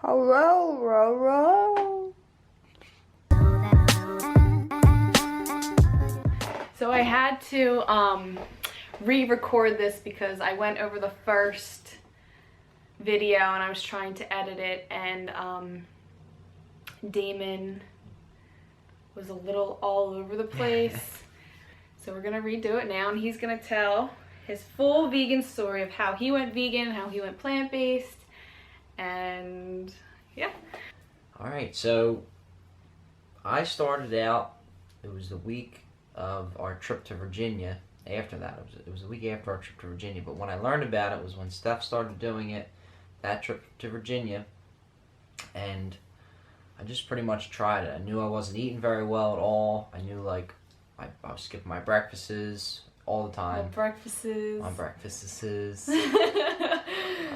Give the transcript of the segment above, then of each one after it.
Hello, Roro. So I had to re-record this because I went over the first video and I was trying to edit it, and Damon was a little all over the place. So we're gonna redo it now, and he's gonna tell his full vegan story of how he went vegan, how he went plant-based, and yeah. Alright, so I started out, it was the week of our trip to Virginia. After that, it was the week after our trip to Virginia, but when I learned about it was when Steph started doing it, that trip to Virginia, and I just pretty much tried it. I knew I wasn't eating very well at all. I knew, like, I was skipping my breakfasts all the time. My breakfasts. My breakfasts.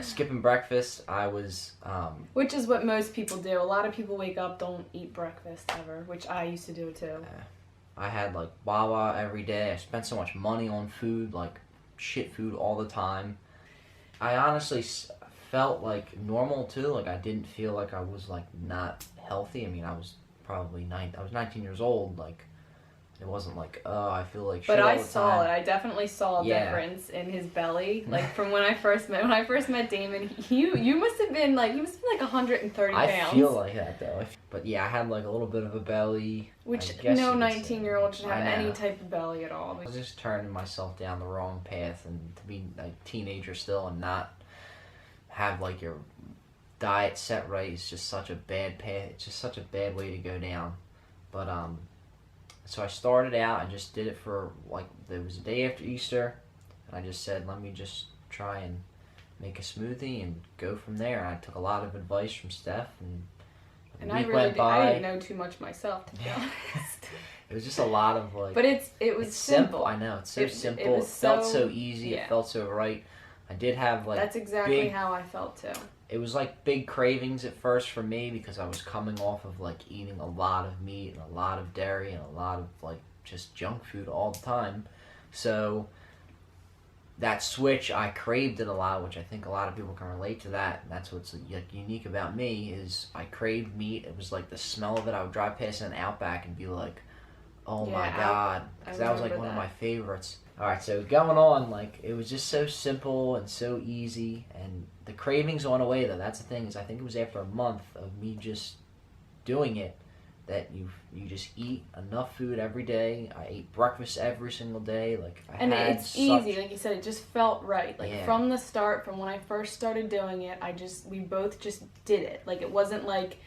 Skipping breakfast. I was which is what most people do. A lot of people wake up, don't eat breakfast ever, which I used to do too. I had like Wawa every day. I spent so much money on food, like shit food all the time. I honestly felt like normal too. Like I didn't feel like I was like not healthy. I mean, I was probably 19 years old. Like it wasn't like, oh, I feel like shit all the time. But I saw it. I definitely saw a difference in his belly. Like from when I first met Damon, you must have been like, he must have been like 130 pounds. I feel like that though. But yeah, I had like a little bit of a belly. Which no 19-year-old should have any type of belly at all. I was just turning myself down the wrong path, and to be a teenager still and not have like your diet set right is just such a bad path. It's just such a bad way to go down. But so I started out, I just did it for, like, there was a day after Easter, and I just said, let me just try and make a smoothie and go from there. And I took a lot of advice from Steph, and I didn't know too much myself, to be honest. It was just a lot of, like... But it was simple. I know, it's so simple. It felt so easy, yeah. It felt so right. I did have, like... That's exactly how I felt, too. It was like big cravings at first for me because I was coming off of like eating a lot of meat and a lot of dairy and a lot of like just junk food all the time. So that switch, I craved it a lot, which I think a lot of people can relate to that. And that's what's like unique about me is I craved meat. It was like the smell of it. I would drive past an Outback and be like, oh my God, because that was like one of my favorites. Alright, so going on, like, it was just so simple and so easy, and the cravings went away, though. That's the thing, is I think it was after a month of me just doing it that you just eat enough food every day. I ate breakfast every single day. Like, it's easy, like you said, it just felt right. Like, from the start, from when I first started doing it, we both just did it. Like, it wasn't like...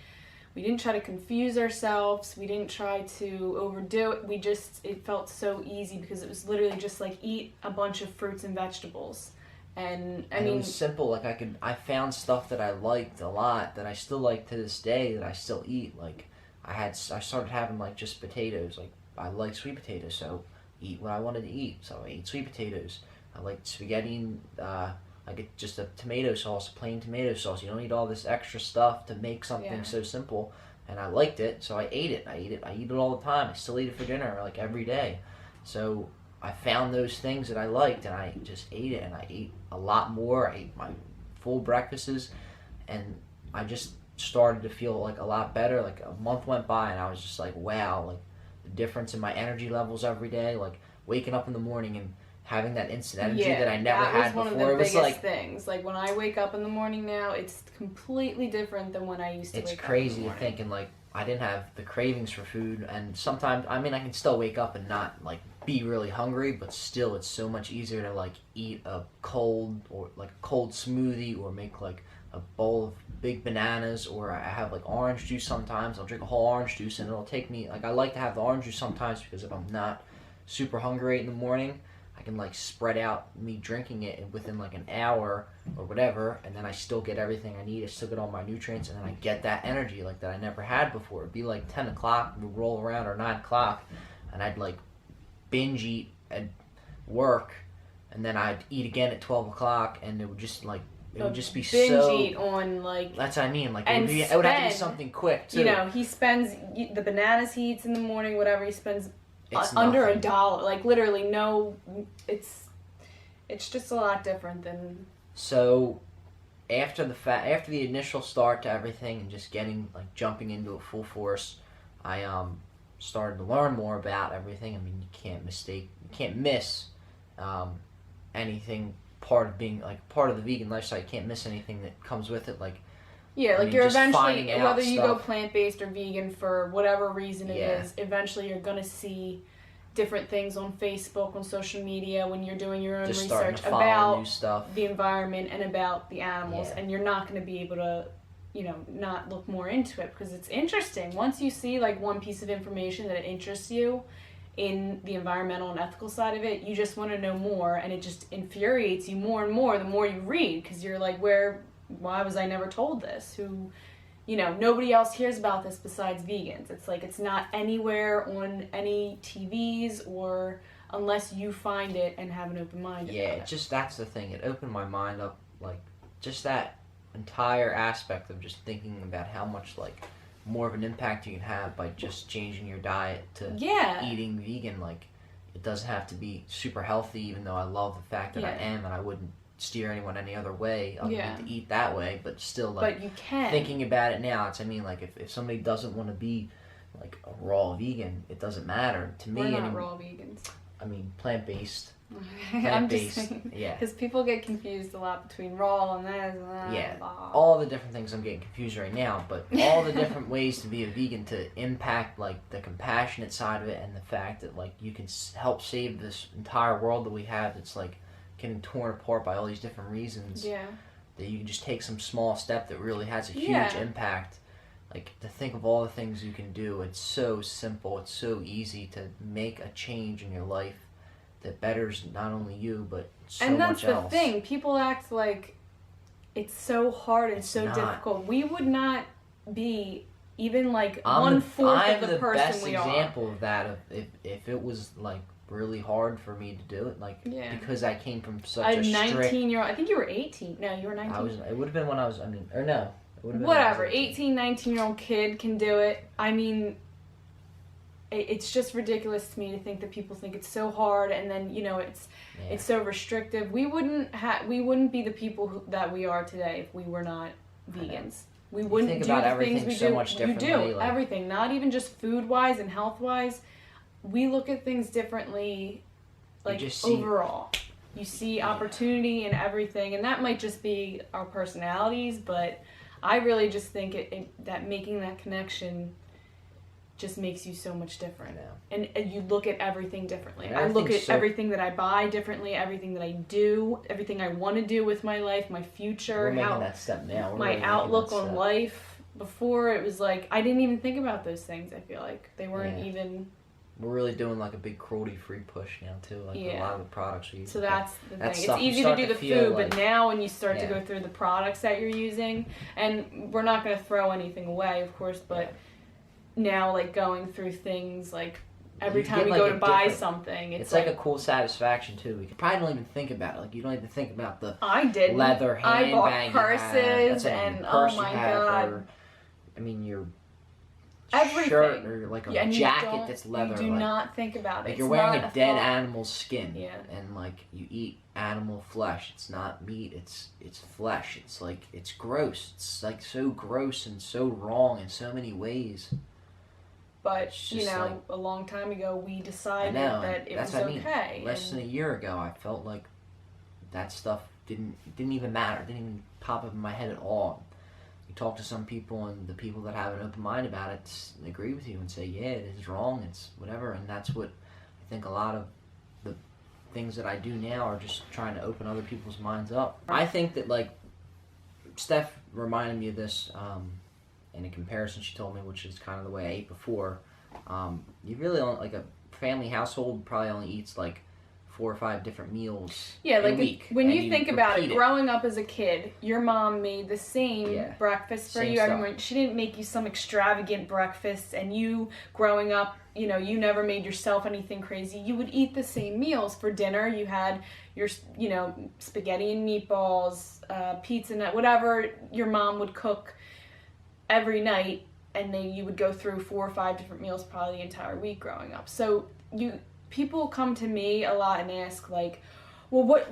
We didn't try to confuse ourselves. We didn't try to overdo it. It felt so easy because it was literally just like eat a bunch of fruits and vegetables. And I mean, it was simple. Like I found stuff that I liked a lot that I still like to this day that I still eat. Like I started having like just potatoes. Like I like sweet potatoes, so eat what I wanted to eat. So I ate sweet potatoes. I liked spaghetti and I get just a tomato sauce, plain tomato sauce. You don't need all this extra stuff to make something so simple. And I liked it, so I ate it. I eat it all the time. I still eat it for dinner, like every day. So I found those things that I liked, and I just ate it. And I ate a lot more. I ate my full breakfasts, and I just started to feel like a lot better. Like a month went by, and I was just like, wow, like the difference in my energy levels every day. Like waking up in the morning and having that instant energy that I never had before. That was one of the biggest things. Like when I wake up in the morning now, it's completely different than when I used to wake up in the morning. It's crazy to think, and like I didn't have the cravings for food, and sometimes, I mean, I can still wake up and not like be really hungry, but still it's so much easier to like eat a cold smoothie or make like a bowl of big bananas, or I have like orange juice sometimes. I'll drink a whole orange juice, and it'll take me, like I like to have the orange juice sometimes because if I'm not super hungry in the morning, I can like spread out me drinking it within like an hour or whatever, and then I still get everything I need. I still get all my nutrients, and then I get that energy like that I never had before. It'd be like 10 o'clock, we'd roll around, or 9 o'clock, and I'd like binge eat at work, and then I'd eat again at 12 o'clock, and it would just like, it would just be binge so... eat on like... That's what I mean, like it would have to be something quick too. You know, he spends, the bananas he eats in the morning, whatever, he spends... under $1, like literally no, it's just a lot different than... So after the initial start to everything and just getting like jumping into it full force, I started to learn more about everything. I mean, you can't miss anything part of being like part of the vegan lifestyle. You can't miss anything that comes with it. Like you're eventually, whether you go stuff. plant-based or vegan for whatever reason it Yeah. is, eventually you're gonna see different things on Facebook, on social media, when you're doing your own Just starting research to follow about new stuff. the environment and about the animals, Yeah. and you're not going to be able to, not look more into it, because it's interesting. Once you see like one piece of information that interests you in the environmental and ethical side of it, you just want to know more, and it just infuriates you more and more the more you read, because you're like, why was I never told this? Nobody else hears about this besides vegans. It's like it's not anywhere on any TVs or unless you find it and have an open mind about it. Just that's the thing. It opened my mind up, like just that entire aspect of just thinking about how much like more of an impact you can have by just changing your diet to eating vegan. Like it doesn't have to be super healthy, even though I love the fact that I am, and I wouldn't steer anyone any other way other than to eat that way, but still like but you can. Thinking about it now, like if somebody doesn't want to be like a raw vegan, it doesn't matter to me. We're not raw vegans. I mean plant-based. I'm just saying, because people get confused a lot between raw and that and that. Yeah, blah. all the different things I'm getting confused right now, but all the different ways to be a vegan to impact like the compassionate side of it, and the fact that like you can help save this entire world that we have that's like getting torn apart by all these different reasons. Yeah. That you can just take some small step that really has a huge impact. Like, to think of all the things you can do, it's so simple, it's so easy to make a change in your life that betters not only you, but so much else. And that's the thing, people act like it's so hard and so difficult. We would not be even like 1/4 of the person we are. I'm the best example of that. If it was like really hard for me to do it, like because I came from such a 19-year-old. I think you were 18. No, you were 19. It would have been when I was. I mean, or no. It would have been whatever. 18, 19-year-old kid can do it. I mean, it's just ridiculous to me to think that people think it's so hard, and then it's so restrictive. We wouldn't be the people that we are today if we were not vegans. We wouldn't do the things we do. You do everything, not even just food-wise and health-wise. We look at things differently, like overall. You see opportunity in everything, and that might just be our personalities, but I really just think that making that connection just makes you so much different. And you look at everything differently. I look at everything that I buy differently, everything that I do, everything I want to do with my life, my future, We're making that step now. My outlook on life. Before, it was like, I didn't even think about those things, I feel like. They weren't even... We're really doing like a big cruelty-free push now too. Like a lot of the products we use. So that's the thing. It's easy to do the food, but now when you start to go through the products that you're using, and we're not going to throw anything away, of course, but now like going through things like every time we go to buy something, it's like a cool satisfaction too. We probably don't even think about it. Like you don't even think about the leather handbag. I bought purses and oh my god. Or, I mean your everything. Shirt or like a jacket that's leather. You do not think about it. Like you're wearing a dead animal's skin, and like you eat animal flesh. It's not meat. It's flesh. It's like it's gross. It's like so gross and so wrong in so many ways. But a long time ago, we decided that it was okay. Less than a year ago, I felt like that stuff didn't even matter. It didn't even pop up in my head at all. You talk to some people, and the people that have an open mind about it agree with you and say, yeah, it is wrong, it's whatever. And that's what I think a lot of the things that I do now are just trying to open other people's minds up. I think that, like, Steph reminded me of this in a comparison she told me, which is kind of the way I ate before. You really don't, like, a family household probably only eats, like, 4 or 5 different meals a week. When you think about it, growing up as a kid, your mom made the same breakfast for you. I mean, she didn't make you some extravagant breakfast, and you, growing up, you never made yourself anything crazy. You would eat the same meals. For dinner, you had your, spaghetti and meatballs, pizza, whatever your mom would cook every night, and then you would go through 4 or 5 different meals probably the entire week growing up. So people come to me a lot and ask, like, well,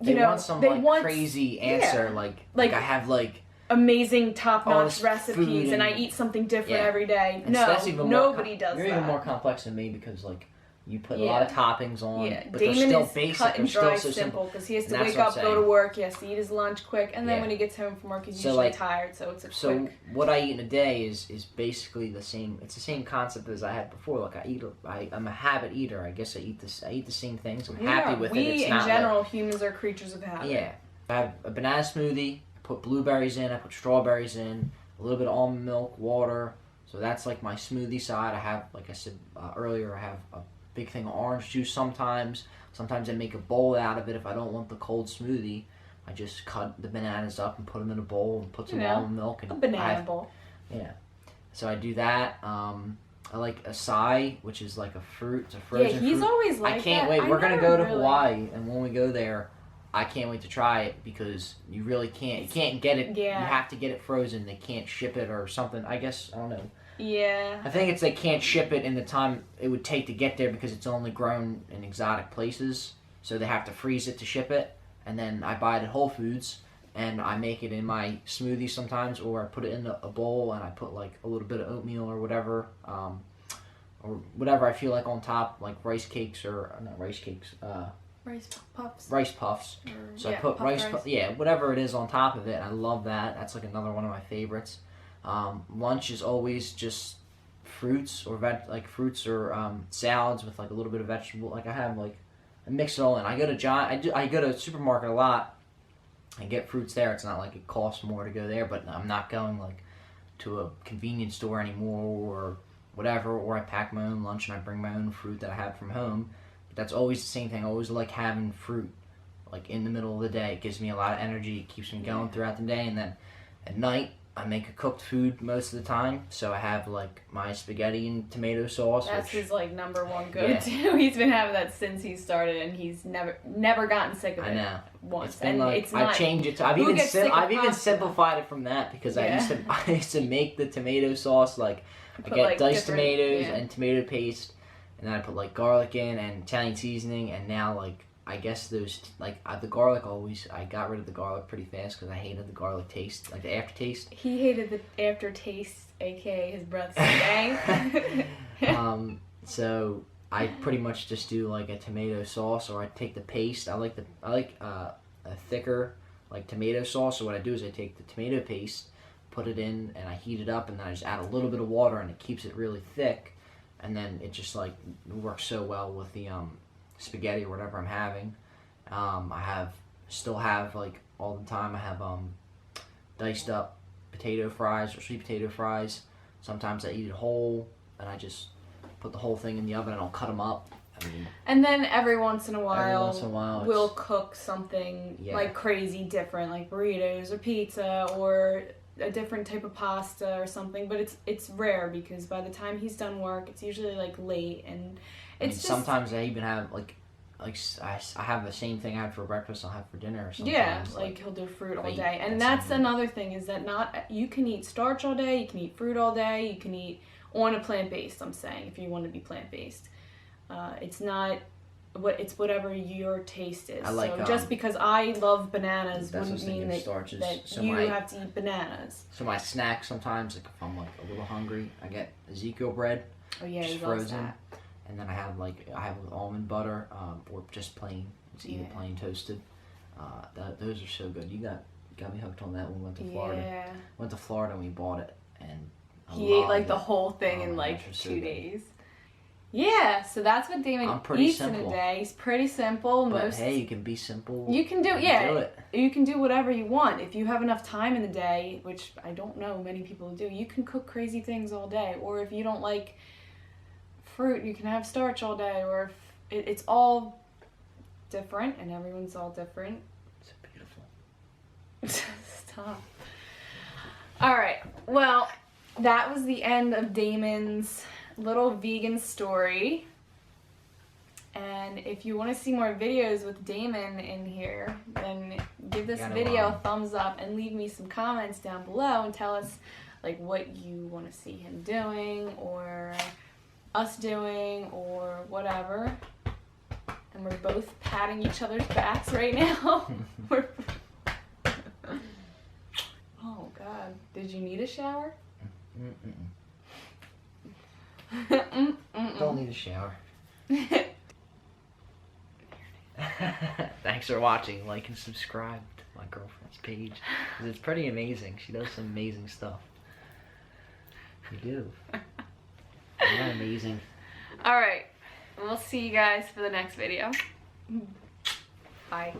you they know, want some they like want crazy answer, like I have like amazing top-notch this recipes and I eat something different every day. No, nobody does that. You're even more complex than me because like you put a lot of toppings on, but Damon they're still is basic. cut and They're dry still so simple because he has to And wake that's up, what I'm go to work, he has to eat his lunch quick, and then when he gets home from work, he's usually tired, so it's a quick. What I eat in a day is basically the same. It's the same concept as I had before. Like I'm a habit eater. I guess I eat the same things. I'm happy with it. We It's in not general, like, humans are creatures of habit. Yeah, I have a banana smoothie. I put blueberries in. I put strawberries in. A little bit of almond milk, water. So that's like my smoothie side. I have, like I said earlier, I have a big thing of orange juice sometimes. Sometimes I make a bowl out of it if I don't want the cold smoothie. I just cut the bananas up and put them in a bowl and put some almond milk. And a banana bowl. Yeah. So I do that. I like acai, which is like a fruit. It's a frozen fruit. Yeah, he's always like that. I can't wait. We're going to go to Hawaii, and when we go there, I can't wait to try it because you really can't. You can't get it. Yeah. You have to get it frozen. They can't ship it or something. I guess, I don't know. Yeah. I think they can't ship it in the time it would take to get there because it's only grown in exotic places. So they have to freeze it to ship it. And then I buy it at Whole Foods and I make it in my smoothie sometimes, or I put it in a bowl and I put like a little bit of oatmeal or whatever I feel like on top, like rice cakes or not rice cakes. Rice puffs. So I put rice. Whatever it is on top of it. I love that. That's like another one of my favorites. Lunch is always just fruits or salads with like a little bit of vegetable. Like I mix it all in. I go to a supermarket a lot and get fruits there. It's not like it costs more to go there, but I'm not going like to a convenience store anymore or whatever. Or I pack my own lunch and I bring my own fruit that I have from home. That's always the same thing. I always like having fruit, like in the middle of the day. It gives me a lot of energy. It keeps me going throughout the day. And then at night, I make a cooked food most of the time. So I have like my spaghetti and tomato sauce. That's his like number one go-to. Yeah. He's been having that since he started, and he's never gotten sick of it. I know. Once. It's been like, it's not, I changed it. I've even simplified it from that because I used to make the tomato sauce like I get diced tomatoes and tomato paste. And then I put like garlic in and Italian seasoning, and now like I guess those the garlic I got rid of the garlic pretty fast because I hated the garlic taste, like the aftertaste. He hated the aftertaste, aka his breath stank. So I pretty much just do like a tomato sauce, or I take the paste. I like a thicker like tomato sauce. So what I do is I take the tomato paste, put it in, and I heat it up, and then I just add a little bit of water, and it keeps it really thick. And then it just like works so well with the spaghetti or whatever I'm having. I still have like all the time. I have diced up potato fries or sweet potato fries. Sometimes I eat it whole, and I just put the whole thing in the oven and I'll cut them up. And then every once in a while we'll cook something like crazy different, like burritos or pizza or a different type of pasta or something, but it's rare because by the time he's done work, it's usually like late, and it's sometimes I even have like I have the same thing I had for breakfast I'll have for dinner or something. Yeah, like he'll do fruit all day, and that's another thing is that you can eat starch all day, you can eat fruit all day, you can eat on a plant-based. I'm saying if you want to be plant-based, it's whatever your taste is. So just because I love bananas wouldn't mean that you have to eat bananas. So my snack sometimes, like if I'm like a little hungry, I get Ezekiel bread. Oh yeah, just frozen. That. And then I have with almond butter, or just plain. Just eat it plain toasted. Those are so good. You got me hooked on that when we went to Florida. Yeah. Went to Florida and we bought it, and he ate like the whole thing in like 2 days. Yeah, so that's what Damon eats in a day. He's pretty simple. But hey, you can be simple. You can do it. You can do whatever you want. If you have enough time in the day, which I don't know many people do, you can cook crazy things all day. Or if you don't like fruit, you can have starch all day. Or if it's all different, and everyone's all different. It's beautiful. Stop. All right. Well, that was the end of Damon's little vegan story, and if you want to see more videos with Damon in here, then give this video a thumbs up and leave me some comments down below and tell us like what you want to see him doing or us doing or whatever, and we're both patting each other's backs right now. Oh God, did you need a shower? Don't need a shower. Thanks for watching. Like and subscribe to my girlfriend's page, 'cause it's pretty amazing. She does some amazing stuff. You do. You're amazing. All right, we'll see you guys for the next video. Bye.